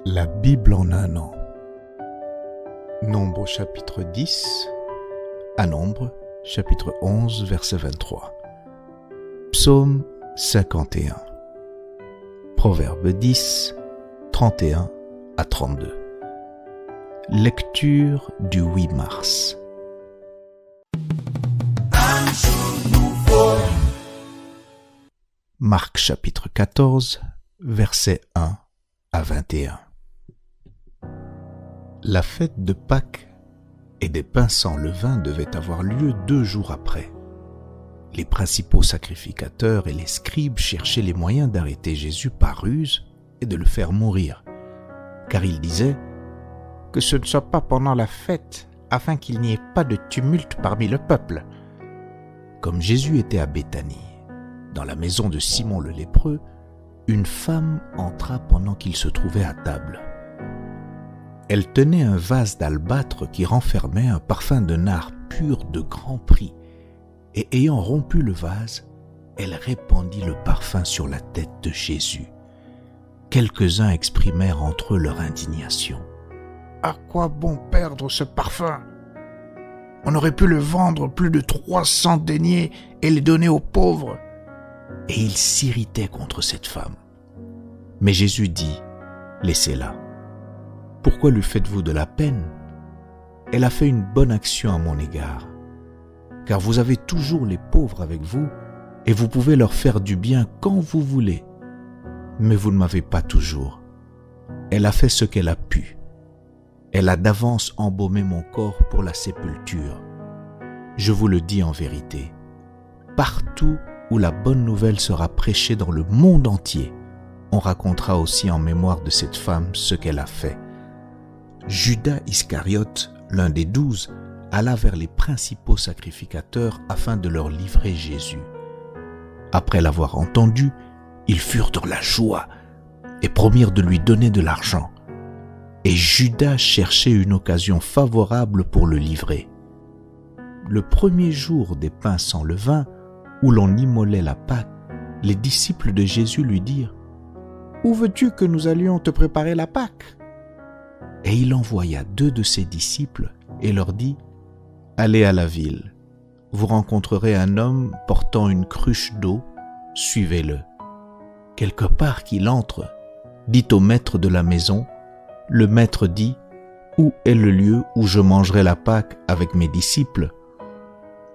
La Bible en un an. Nombre chapitre 10 à Nombre chapitre 11 verset 23. Psaume 51. Proverbe 10, 31 à 32. Lecture du 8 mars. Marc chapitre 14, versets 1 à 21. La fête de Pâques et des pains sans levain devait avoir lieu 2 jours après. Les principaux sacrificateurs et les scribes cherchaient les moyens d'arrêter Jésus par ruse et de le faire mourir, car ils disaient que ce ne soit pas pendant la fête, afin qu'il n'y ait pas de tumulte parmi le peuple. Comme Jésus était à Béthanie, dans la maison de Simon le lépreux, une femme entra pendant qu'il se trouvait à table. Elle tenait un vase d'albâtre qui renfermait un parfum de nard pur de grand prix, et ayant rompu le vase, elle répandit le parfum sur la tête de Jésus. Quelques-uns exprimèrent entre eux leur indignation. « À quoi bon perdre ce parfum ? On aurait pu le vendre plus de 300 deniers et les donner aux pauvres. » Et ils s'irritaient contre cette femme. Mais Jésus dit, « Laissez-la. Pourquoi lui faites-vous de la peine ? Elle a fait une bonne action à mon égard. Car vous avez toujours les pauvres avec vous, et vous pouvez leur faire du bien quand vous voulez. Mais vous ne m'avez pas toujours. Elle a fait ce qu'elle a pu. Elle a d'avance embaumé mon corps pour la sépulture. Je vous le dis en vérité, partout où la bonne nouvelle sera prêchée dans le monde entier, on racontera aussi en mémoire de cette femme ce qu'elle a fait. » Judas Iscariote, l'un des 12, alla vers les principaux sacrificateurs afin de leur livrer Jésus. Après l'avoir entendu, ils furent dans la joie et promirent de lui donner de l'argent. Et Judas cherchait une occasion favorable pour le livrer. Le premier jour des pains sans levain, où l'on immolait la Pâque, les disciples de Jésus lui dirent « Où veux-tu que nous allions te préparer la Pâque ?» Et il envoya 2 de ses disciples et leur dit « Allez à la ville, vous rencontrerez un homme portant une cruche d'eau, suivez-le. Quelque part qu'il entre, dites au maître de la maison, le maître dit « Où est le lieu où je mangerai la Pâque avec mes disciples ?»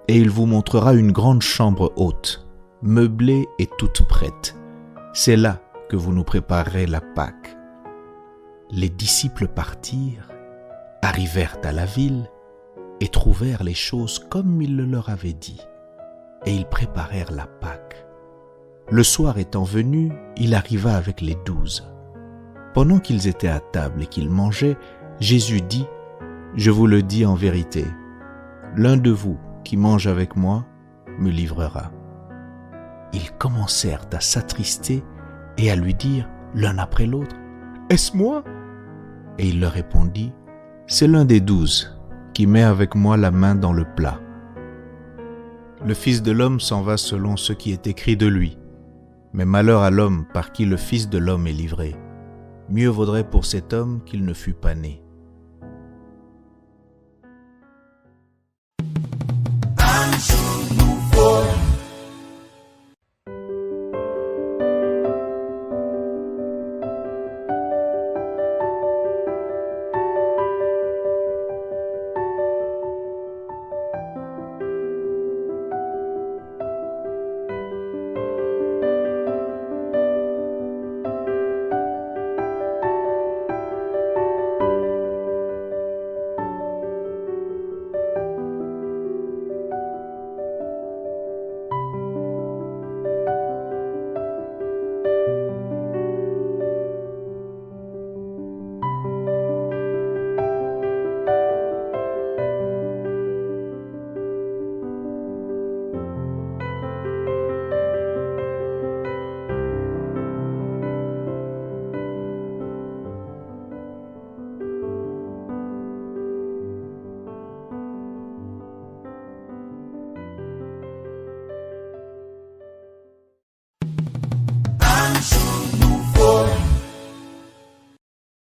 Et il vous montrera une grande chambre haute, meublée et toute prête. C'est là que vous nous préparerez la Pâque. Les disciples partirent, arrivèrent à la ville et trouvèrent les choses comme il le leur avait dit. Et ils préparèrent la Pâque. Le soir étant venu, il arriva avec les 12. Pendant qu'ils étaient à table et qu'ils mangeaient, Jésus dit « Je vous le dis en vérité, l'un de vous qui mange avec moi me livrera. » Ils commencèrent à s'attrister et à lui dire l'un après l'autre « Est-ce moi ?» Et il leur répondit « C'est l'un des 12 qui met avec moi la main dans le plat. Le Fils de l'homme s'en va selon ce qui est écrit de lui. Mais malheur à l'homme par qui le Fils de l'homme est livré. Mieux vaudrait pour cet homme qu'il ne fût pas né. »